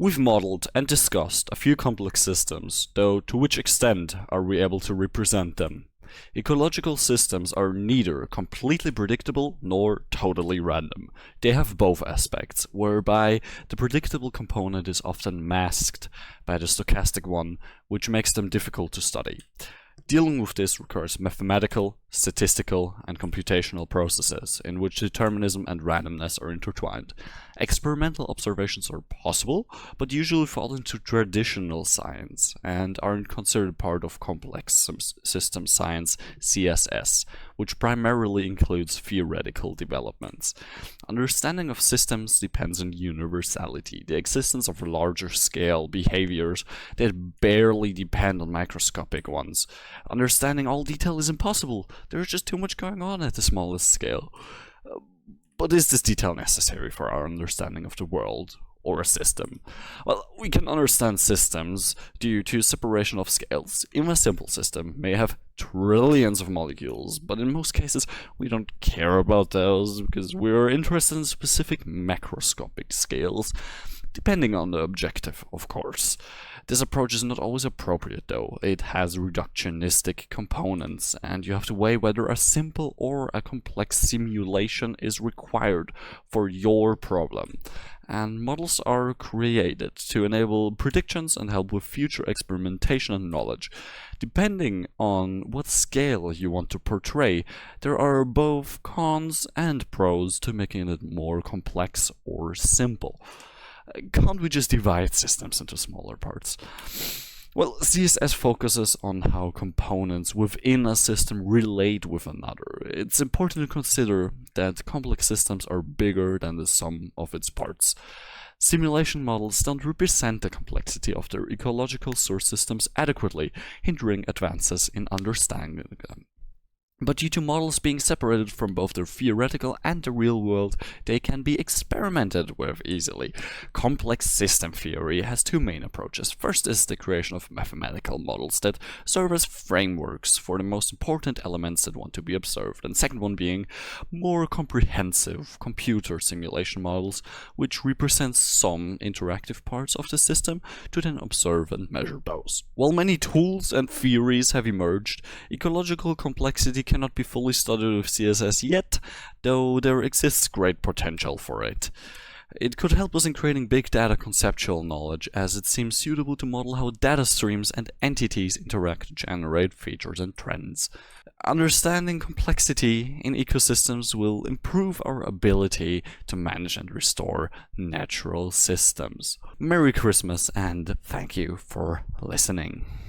We've modeled and discussed a few complex systems, though to which extent are we able to represent them? Ecological systems are neither completely predictable nor totally random. They have both aspects, whereby the predictable component is often masked by the stochastic one, which makes them difficult to study. Dealing with this requires mathematical, statistical, and computational processes in which determinism and randomness are intertwined. Experimental observations are possible, but usually fall into traditional science and aren't considered part of complex system science (CSS), which primarily includes theoretical developments. Understanding of systems depends on universality, the existence of larger scale behaviors that barely depend on microscopic ones. Understanding all detail is impossible. There's just too much going on at the smallest scale. But is this detail necessary for our understanding of the world or a system? Well, we can understand systems due to separation of scales. Even a simple system may have trillions of molecules, but in most cases we don't care about those because we're interested in specific macroscopic scales, depending on the objective, of course. This approach is not always appropriate though. It has reductionistic components, and you have to weigh whether a simple or a complex simulation is required for your problem. And models are created to enable predictions and help with future experimentation and knowledge. Depending on what scale you want to portray, there are both cons and pros to making it more complex or simple. Can't we just divide systems into smaller parts? Well, CSS focuses on how components within a system relate with another. It's important to consider that complex systems are bigger than the sum of its parts. Simulation models don't represent the complexity of their ecological source systems adequately, hindering advances in understanding them. But due to models being separated from both the theoretical and the real world, they can be experimented with easily. Complex system theory has two main approaches. First is the creation of mathematical models that serve as frameworks for the most important elements that want to be observed, and second one being more comprehensive computer simulation models, which represent some interactive parts of the system to then observe and measure those. While many tools and theories have emerged, ecological complexity cannot be fully studied with CSS yet, though there exists great potential for it. It could help us in creating big data conceptual knowledge, as it seems suitable to model how data streams and entities interact to generate features and trends. Understanding complexity in ecosystems will improve our ability to manage and restore natural systems. Merry Christmas and thank you for listening.